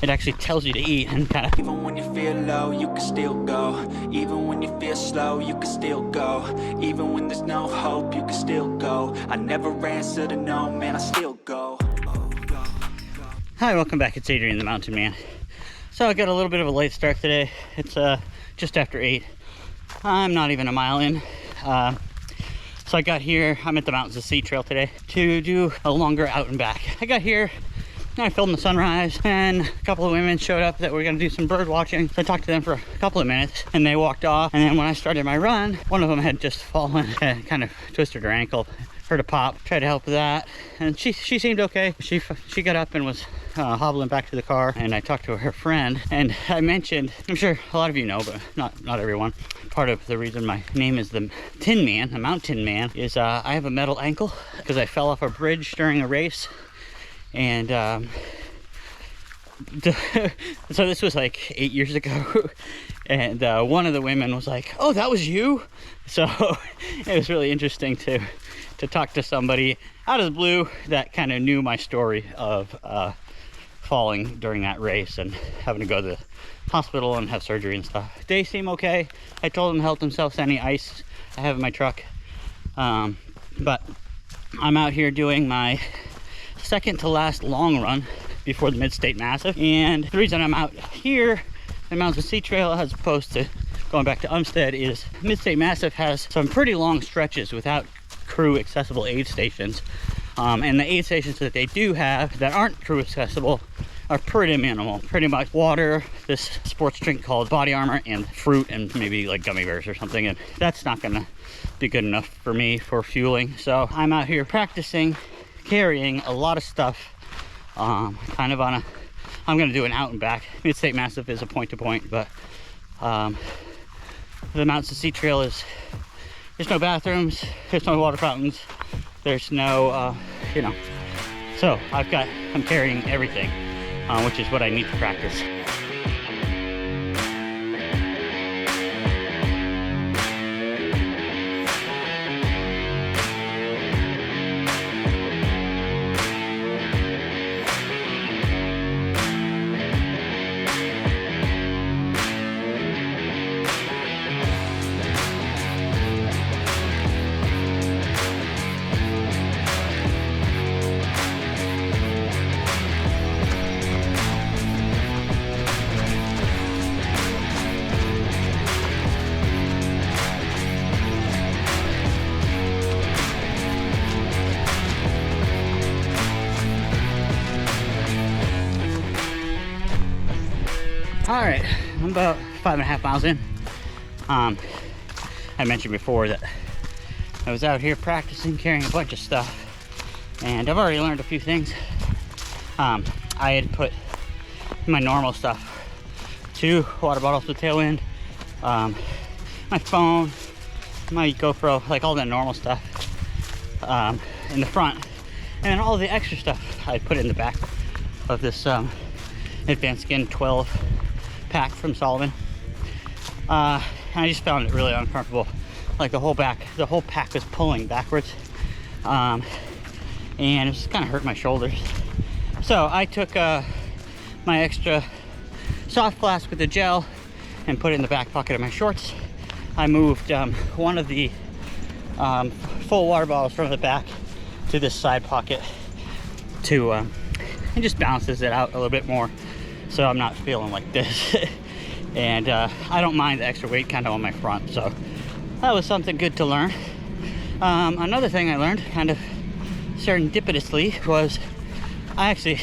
it actually tells you to eat and kind of. Even when you feel low, you can still go. Even when you feel slow, you can still go. Even when there's no hope, you can still go. I never answer to no, man, I still go. Hi, welcome back. It's Adrian, the Mountain Man. So I got a little bit of a late start today. It's just after 8. I'm not even a mile in. So I got here, I'm at the Mountains of Sea Trail today to do a longer out and back. I got here, I filmed the sunrise, and a couple of women showed up that were gonna do some bird watching. So I talked to them for a couple of minutes and they walked off. And then when I started my run, one of them had just fallen and kind of twisted her ankle. Heard a pop, tried to help with that, and she seemed okay. She got up and was hobbling back to the car, and I talked to her friend, and I mentioned, I'm sure a lot of you know, but not everyone, part of the reason my name is the Tin Man, the MountTinMan, is I have a metal ankle because I fell off a bridge during a race, and so this was like 8 years ago, and one of the women was like, "Oh, that was you?" So it was really interesting to talk to somebody out of the blue that kind of knew my story of falling during that race and having to go to the hospital and have surgery and stuff. They seem okay. I told them to help themselves to any ice I have in my truck. But I'm out here doing my second to last long run before the Mid-State Massive. And the reason I'm out here, the Mountains of Sea Trail, as opposed to going back to Umstead, is Mid-State Massive has some pretty long stretches without crew accessible aid stations, and the aid stations that they do have that aren't crew accessible are pretty minimal. Pretty much water, this sports drink called Body Armor, and fruit, and maybe like gummy bears or something, and that's not gonna be good enough for me for fueling. So I'm out here practicing carrying a lot of stuff, kind of on a, I'm gonna do an out and back. Mid-State Massive is a point to point, but the Mountains of Sea Trail is, there's no bathrooms, there's no water fountains, there's no, you know, so I'm carrying everything, which is what I need to practice. All right, I'm about 5.5 miles in. I mentioned before that I was out here practicing carrying a bunch of stuff, and I've already learned a few things. I had put my normal stuff, 2 water bottles with tailwind, my phone, my GoPro, like all that normal stuff, in the front, and then all the extra stuff I put in the back of this Advanced Skin 12 pack from Sullivan. And I just found it really uncomfortable. Like the whole pack was pulling backwards, and it just kind of hurt my shoulders. So I took my extra soft flask with the gel and put it in the back pocket of my shorts. I moved one of the full water bottles from the back to this side pocket to it just balances it out a little bit more, so I'm not feeling like this. And I don't mind the extra weight kind of on my front, so that was something good to learn. Another thing I learned kind of serendipitously was I actually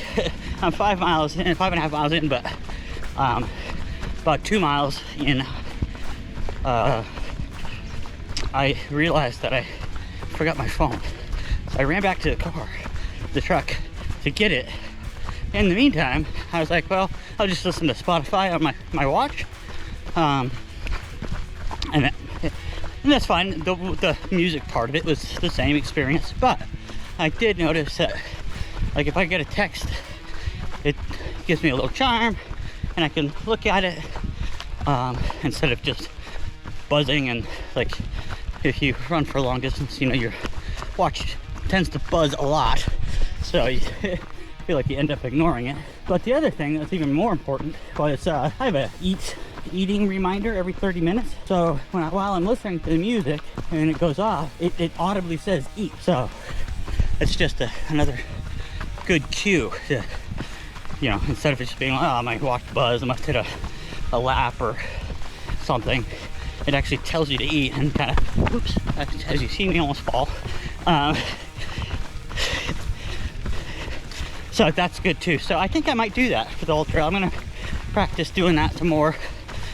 I'm 5.5 miles in, but about 2 miles in, I realized that I forgot my phone. So I ran back to the truck to get it. In the meantime, I was like, well, I'll just listen to Spotify on my watch, and that's fine. The music part of it was the same experience, but I did notice that, like, if I get a text, it gives me a little chime, and I can look at it instead of just buzzing. And like, if you run for a long distance, you know, your watch tends to buzz a lot, so feel like you end up ignoring it. But the other thing that's even more important was I have a eating reminder every 30 minutes. So while I'm listening to the music and it goes off, it audibly says eat. So it's just another good cue to, you know, instead of it just being like, oh, my watch buzzed, I must hit a lap or something. It actually tells you to eat and kind of, oops, as you see me almost fall. So that's good too. So I think I might do that for the ultra. I'm gonna practice doing that some more.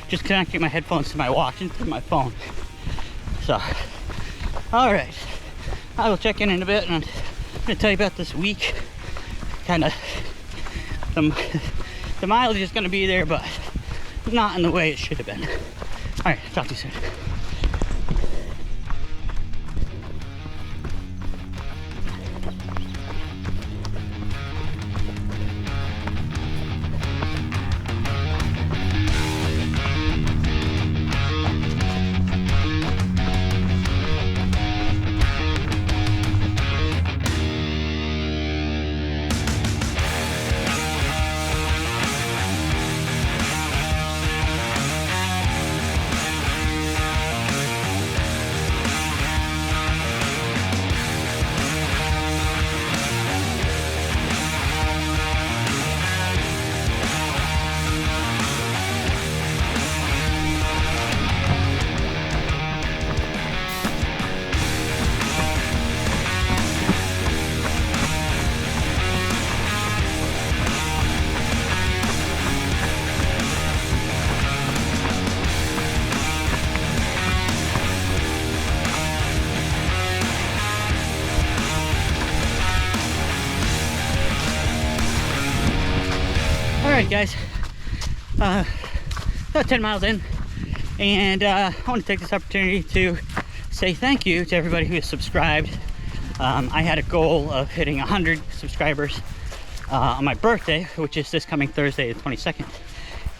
Just connecting my headphones to my watch and to my phone. So, all right. I will check in a bit, and I'm gonna tell you about this week. Kind of, the mileage is gonna be there, but not in the way it should have been. All right, talk to you soon. Alright guys, about 10 miles in, and I want to take this opportunity to say thank you to everybody who has subscribed. I had a goal of hitting 100 subscribers on my birthday, which is this coming Thursday, the 22nd,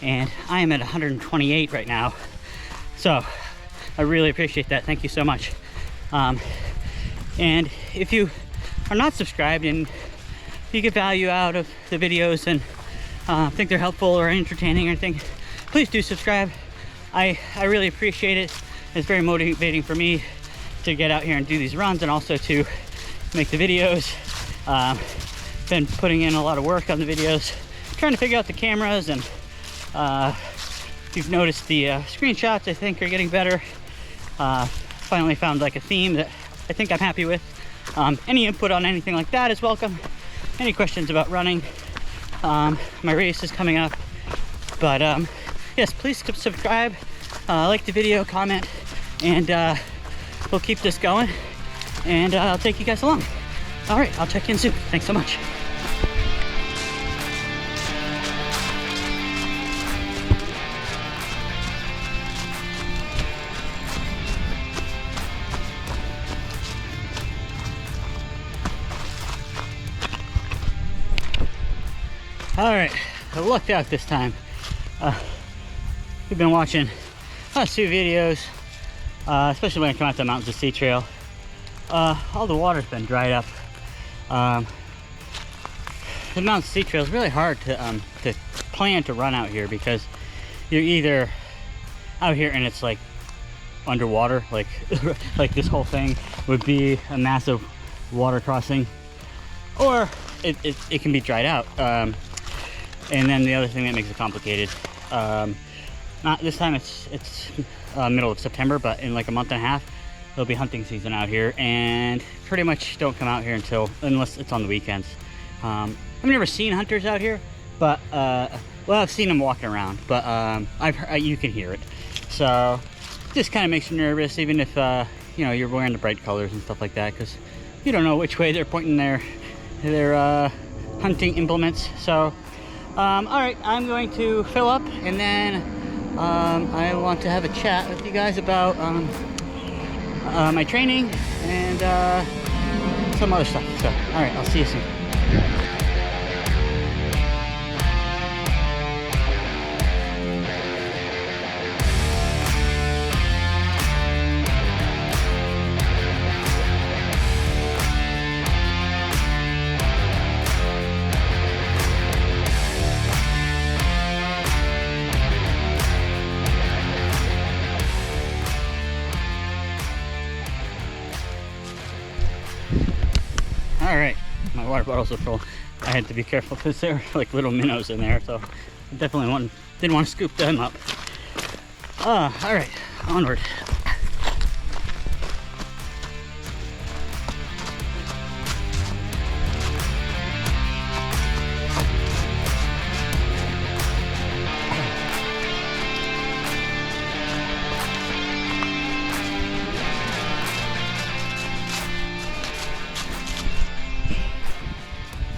and I am at 128 right now, so I really appreciate that. Thank you so much. And if you are not subscribed and you get value out of the videos and think they're helpful or entertaining or anything, please do subscribe. I really appreciate it. It's very motivating for me to get out here and do these runs, and also to make the videos. Been putting in a lot of work on the videos, trying to figure out the cameras, and you've noticed the screenshots I think are getting better. Finally found like a theme that I think I'm happy with. Any input on anything like that is welcome. Any questions about running? My race is coming up, but yes, please subscribe, like the video, comment, and we'll keep this going, and I'll take you guys along. All right, I'll check in soon. Thanks so much. All right, I lucked out this time. We've been watching last two videos, especially when I come out the Mountains of Sea Trail. All the water's been dried up. The Mountains of Sea Trail is really hard to plan to run out here, because you're either out here and it's like underwater, like like this whole thing would be a massive water crossing, or it can be dried out. And then the other thing that makes it complicated, not this time, it's middle of September, but in like a month and a half there'll be hunting season out here, and pretty much don't come out here unless it's on the weekends. I've never seen hunters out here, but well, I've seen them walking around, but you can hear it, so just kind of makes you nervous, even if you know, you're wearing the bright colors and stuff like that, because you don't know which way they're pointing their hunting implements. So all right, I'm going to fill up, and then I want to have a chat with you guys about my training and some other stuff. So, all right, I'll see you soon. All right, my water bottles are full. I had to be careful because there were like little minnows in there, so I definitely didn't want to scoop them up. All right, onward.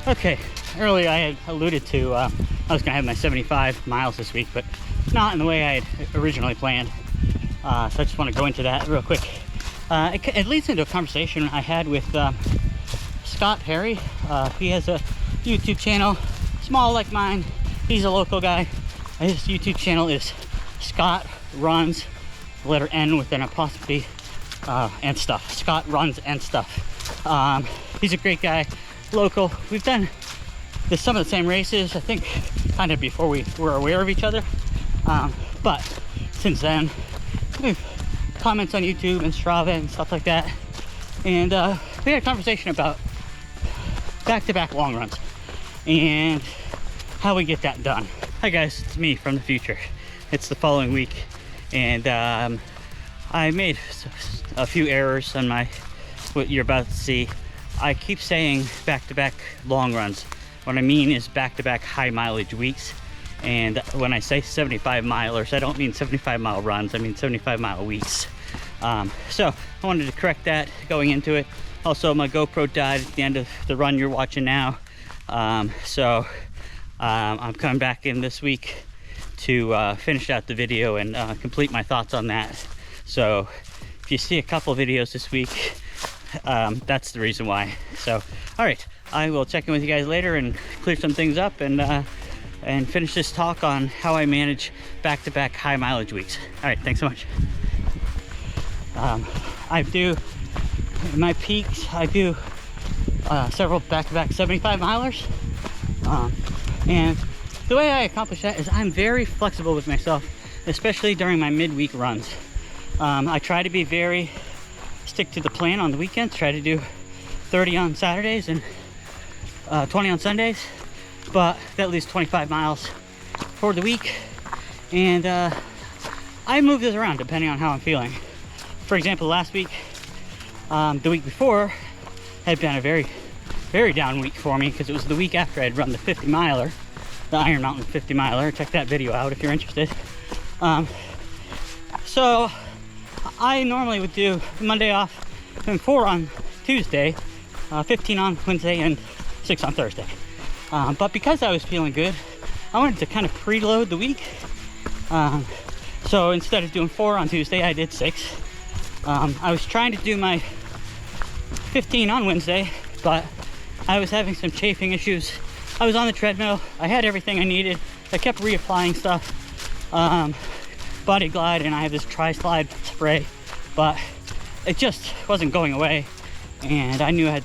Okay, earlier I had alluded to I was gonna have my 75 miles this week, but not in the way I had originally planned. So I just want to go into that real quick. It leads into a conversation I had with Scott Harry. He has a YouTube channel, small like mine. He's a local guy. His YouTube channel is Scott Runs, the letter N with an apostrophe, and stuff. Scott Runs and stuff. He's a great guy. Local. We've done some of the same races, I think, kind of before we were aware of each other. But since then, we've comments on YouTube and Strava and stuff like that. And we had a conversation about back-to-back long runs and how we get that done. Hi guys, it's me from the future. It's the following week, and I made a few errors on what you're about to see. I keep saying back-to-back long runs. What I mean is back-to-back high mileage weeks. And when I say 75 milers, I don't mean 75 mile runs, I mean 75 mile weeks. So I wanted to correct that going into it. Also, my GoPro died at the end of the run you're watching now. So I'm coming back in this week to finish out the video and complete my thoughts on that. So if you see a couple videos this week, that's the reason why. So, all right, I will check in with you guys later and clear some things up and finish this talk on how I manage back-to-back high mileage weeks. All right, thanks so much. I do, in my peaks, I do several back-to-back 75 milers. And the way I accomplish that is I'm very flexible with myself, especially during my midweek runs. I try to be stick to the plan on the weekends, try to do 30 on Saturdays and 20 on Sundays, but that leaves 25 miles for the week. And I move this around depending on how I'm feeling. For example, last week, the week before, had been a very, very down week for me because it was the week after I'd run the 50 miler, the Iron Mountain 50 miler. Check that video out if you're interested. So I normally would do Monday off and 4 on Tuesday, 15 on Wednesday, and 6 on Thursday. But because I was feeling good, I wanted to kind of preload the week. So instead of doing 4 on Tuesday, I did 6. I was trying to do my 15 on Wednesday, but I was having some chafing issues. I was on the treadmill. I had everything I needed. I kept reapplying stuff. Body Glide, and I have this Tri-Slide spray, but it just wasn't going away, and I knew I had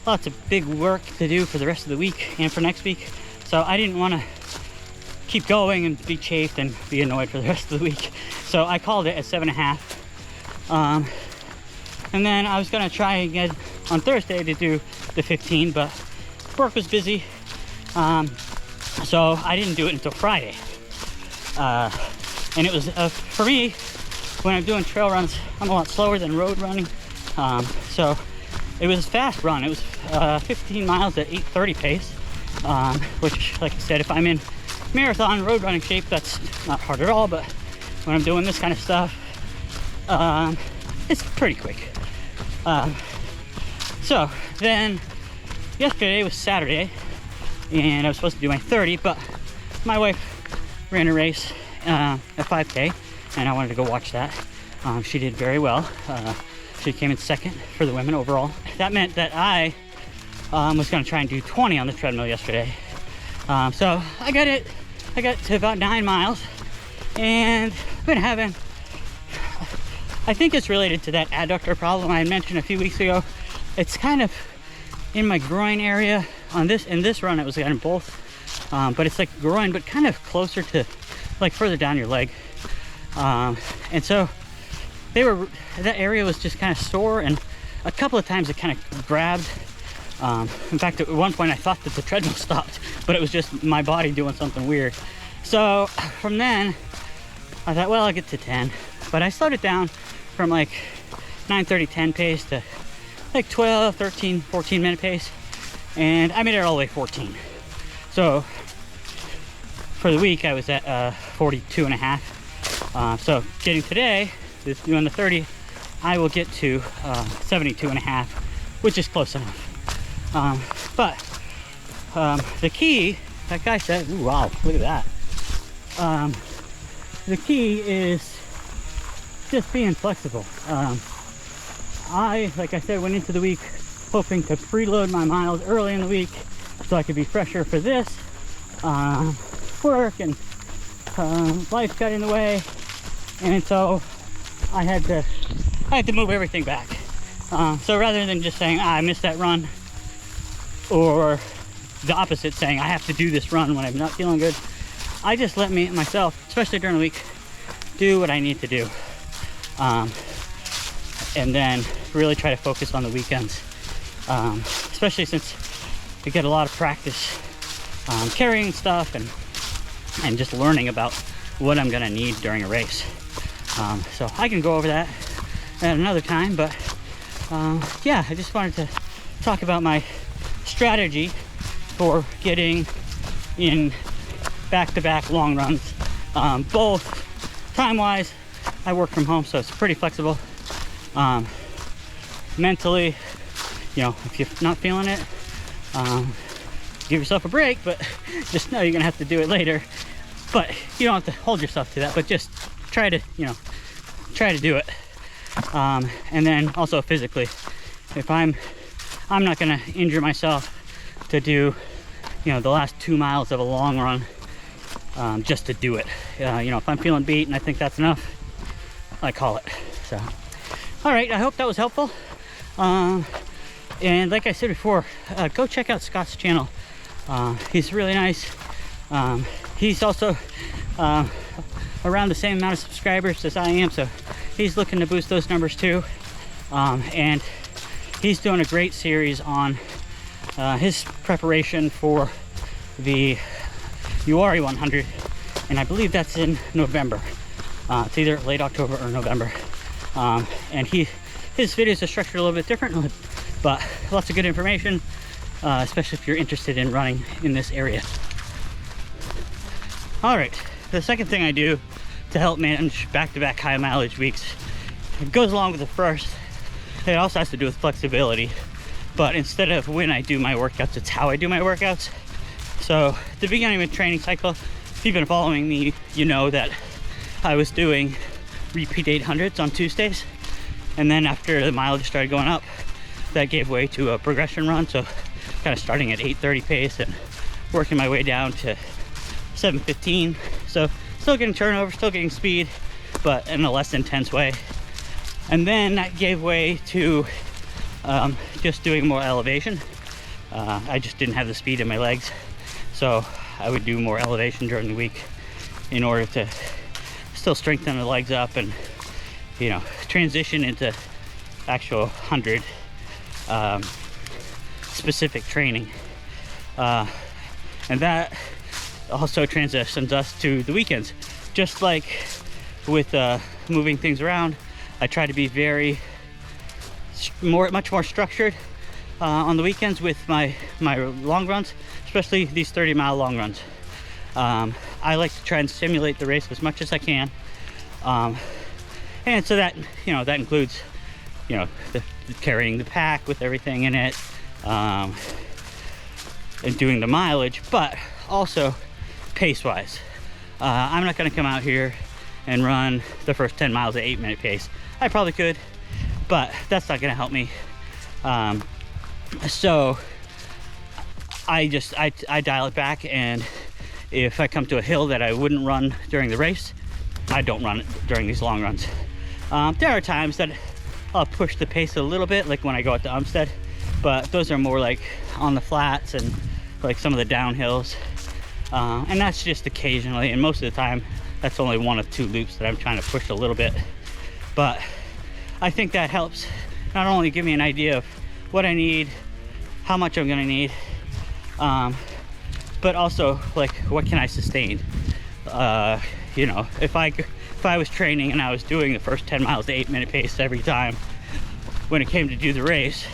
lots of big work to do for the rest of the week and for next week, so I didn't want to keep going and be chafed and be annoyed for the rest of the week. So I called it at 7.5, and then I was going to try again on Thursday to do the 15, but work was busy, so I didn't do it until Friday. And it was, for me, when I'm doing trail runs, I'm a lot slower than road running. So it was a fast run. It was 15 miles at 8:30 pace, which, like I said, if I'm in marathon road running shape, that's not hard at all. But when I'm doing this kind of stuff, it's pretty quick. So then yesterday was Saturday, and I was supposed to do my 30, but my wife ran a race at 5K, and I wanted to go watch that. She did very well. She came in second for the women overall. That meant that I was going to try and do 20 on the treadmill yesterday. So I got to about 9 miles, and I've been having, I think it's related to that adductor problem I had mentioned a few weeks ago. It's kind of in my groin area. In this run it was in both, but it's like groin, but kind of closer to, like, further down your leg. And so that area was just kind of sore, and a couple of times it kind of grabbed In fact, at one point I thought that the treadmill stopped, but it was just my body doing something weird. So from then, I thought, well, I'll get to 10. But I slowed it down from like 9:30, 10 pace to like 12, 13, 14 minute pace. And I made it all the way 14. So for the week, I was at 42 and a half. So getting today, doing the 30, I will get to 72 and a half, which is close enough. But the key, that guy said, ooh, wow, look at that. The key is just being flexible. Like I said, went into the week hoping to preload my miles early in the week so I could be fresher for this. Work and life got in the way, and so I had to move everything back. So rather than just saying, I missed that run, or the opposite, saying I have to do this run when I'm not feeling good, I just let myself, especially during the week, do what I need to do. And then really try to focus on the weekends, especially since I get a lot of practice carrying stuff and just learning about what I'm gonna need during a race. So I can go over that at another time, but yeah, I just wanted to talk about my strategy for getting in back-to-back long runs. Both time-wise, I work from home, so it's pretty flexible. Mentally, you know, if you're not feeling it, give yourself a break, but just know you're gonna have to do it later. But you don't have to hold yourself to that, but just try to, you know, try to do it. And then also physically, if I'm not gonna injure myself to do, you know, the last 2 miles of a long run, just to do it. You know, if I'm feeling beat and I think that's enough, I call it. So, all right, I hope that was helpful. And like I said before, go check out Scott's channel. He's really nice. He's also around the same amount of subscribers as I am, so he's looking to boost those numbers too. And he's doing a great series on his preparation for the UARI 100, and I believe that's in November. It's either late October or November. And his videos are structured a little bit different, but lots of good information, especially if you're interested in running in this area. All right, the second thing I do to help manage back-to-back high mileage weeks, it goes along with the first. It also has to do with flexibility, but instead of when I do my workouts, it's how I do my workouts. So at the beginning of the training cycle, if you've been following me, you know that I was doing repeat 800s on Tuesdays, and then after the mileage started going up, that gave way to a progression run. So kind of starting at 8:30 pace and working my way down to 7:15. So still getting turnover, still getting speed, but in a less intense way. And then that gave way to just doing more elevation. I just didn't have the speed in my legs, so I would do more elevation during the week in order to still strengthen the legs up and, you know, transition into actual 100 specific training. And that also transitions us to the weekends. Just like with moving things around, I try to be much more structured on the weekends with my long runs, especially these 30-mile long runs. I like to try and simulate the race as much as I can, and so that, you know, that includes, you know, carrying the pack with everything in it, and doing the mileage, but also pace-wise. I'm not going to come out here and run the first 10 miles at 8-minute pace. I probably could, but that's not going to help me. So I dial it back, and if I come to a hill that I wouldn't run during the race, I don't run it during these long runs. There are times that I'll push the pace a little bit, like when I go out to Umstead, but those are more like on the flats and like some of the downhills. And that's just occasionally, and most of the time that's only 1 of 2 loops that I'm trying to push a little bit. But I think that helps not only give me an idea of what I need, how much I'm gonna need, but also like what can I sustain. You know, if I was training and I was doing the first 10 miles to 8-minute pace every time, when it came to do the race,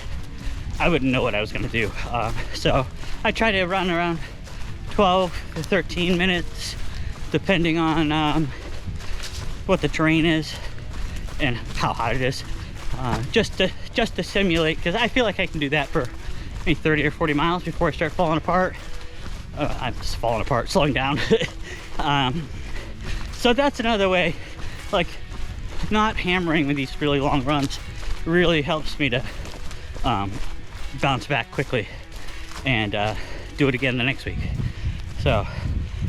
I wouldn't know what I was gonna do. So I try to run around 12 to 13 minutes, depending on what the terrain is and how hot it is, just to simulate, because I feel like I can do that for maybe 30 or 40 miles before I start falling apart. I'm just falling apart, slowing down. So that's another way, like not hammering with these really long runs really helps me to bounce back quickly and do it again the next week. So,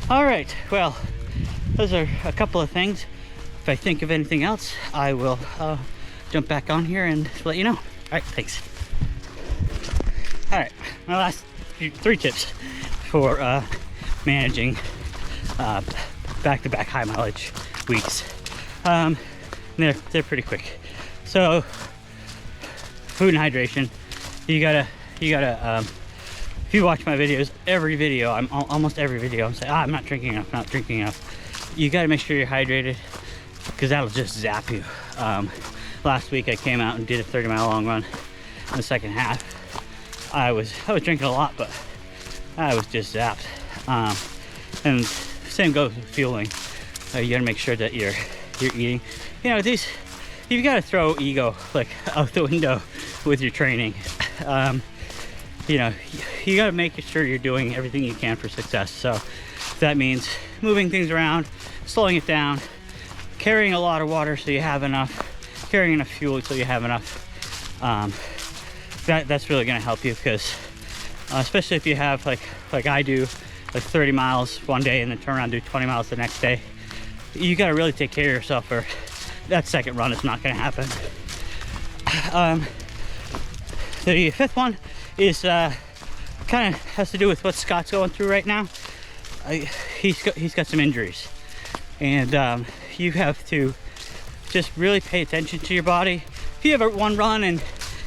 all right, well, those are a couple of things. If I think of anything else, I will jump back on here and let you know. All right, thanks. All right, my last 3 tips for managing back-to-back high mileage weeks. They're pretty quick. So, food and hydration. You gotta. If you watch my videos, almost every video, I'm saying, I'm not drinking enough. You gotta make sure you're hydrated, because that'll just zap you. Last week I came out and did a 30-mile long run in the second half. I was drinking a lot, but I was just zapped. And same goes with fueling. You gotta make sure that you're eating. You know, you've got to throw ego like out the window with your training. You know, you got to make sure you're doing everything you can for success. So that means moving things around, slowing it down, carrying a lot of water so you have enough, carrying enough fuel so you have enough. That's really going to help you, because especially if you have like I do, like 30 miles one day and then turn around and do 20 miles the next day, you got to really take care of yourself, or that second run is not going to happen. The 5th one is kind of has to do with what Scott's going through right now. He's got some injuries, and you have to just really pay attention to your body. If you have one run and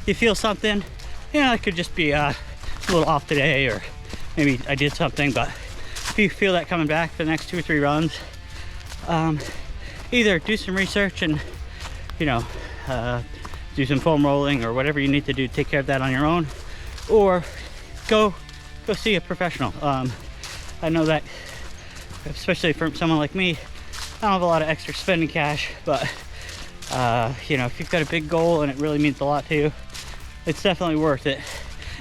you feel something, you know, it could just be a little off today, or maybe I did something, but if you feel that coming back for the next 2 or 3 runs, either do some research and, you know, do some foam rolling or whatever you need to do to take care of that on your own, or go see a professional. I know that, especially for someone like me, I don't have a lot of extra spending cash, but you know, if you've got a big goal and it really means a lot to you, it's definitely worth it.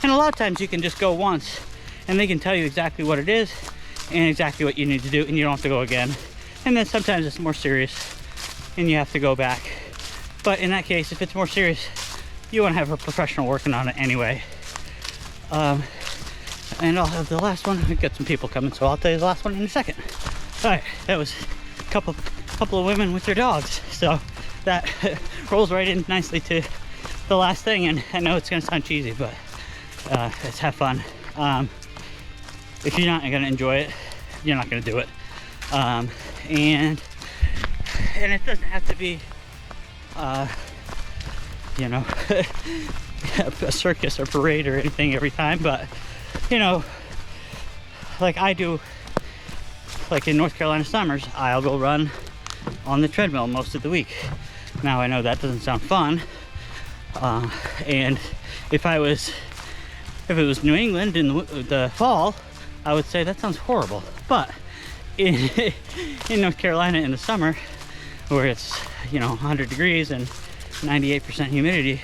And a lot of times you can just go once and they can tell you exactly what it is and exactly what you need to do, and you don't have to go again. And then sometimes it's more serious and you have to go back. But in that case, if it's more serious, you want to have a professional working on it anyway. And I'll have the last one. We've got some people coming, so I'll tell you the last one in a second. All right, that was a couple of women with their dogs. So that rolls right in nicely to the last thing. And I know it's going to sound cheesy, but let's have fun. If you're not going to enjoy it, you're not going to do it. And it doesn't have to be, you know, a circus or parade or anything every time, but you know, like I do, like in North Carolina summers, I'll go run on the treadmill most of the week. Now I know that doesn't sound fun, and if it was New England in the fall, I would say that sounds horrible. But in North Carolina in the summer, where it's, you know, 100 degrees and 98% humidity,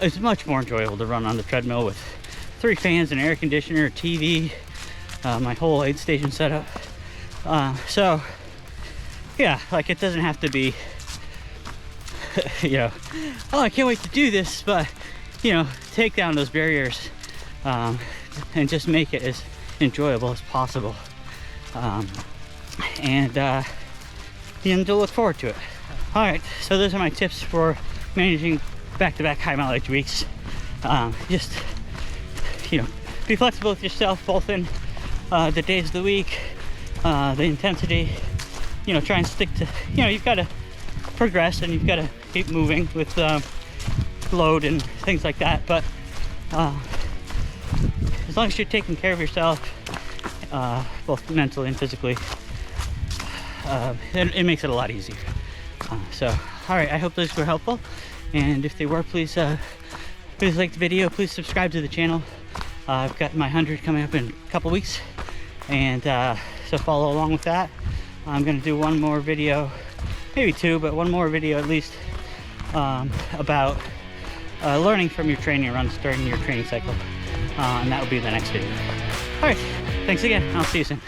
it's much more enjoyable to run on the treadmill with 3 fans, an air conditioner, a TV, my whole aid station setup. So yeah, like it doesn't have to be, you know, oh, I can't wait to do this, but you know, take down those barriers and just make it as enjoyable as possible. And to look forward to it. All right, so those are my tips for managing back-to-back high mileage weeks. Just, you know, be flexible with yourself, both in the days of the week, the intensity. You know, try and stick to, you know, you've got to progress and you've got to keep moving with load and things like that. But as long as you're taking care of yourself, both mentally and physically, it makes it a lot easier. So, all right, I hope those were helpful, and if they were, please like the video, please subscribe to the channel. I've got my 100 coming up in a couple weeks, and so follow along with that. I'm gonna do one more video, maybe two, but one more video at least, about learning from your training runs during your training cycle, and that will be the next video. All right, thanks again. I'll see you soon.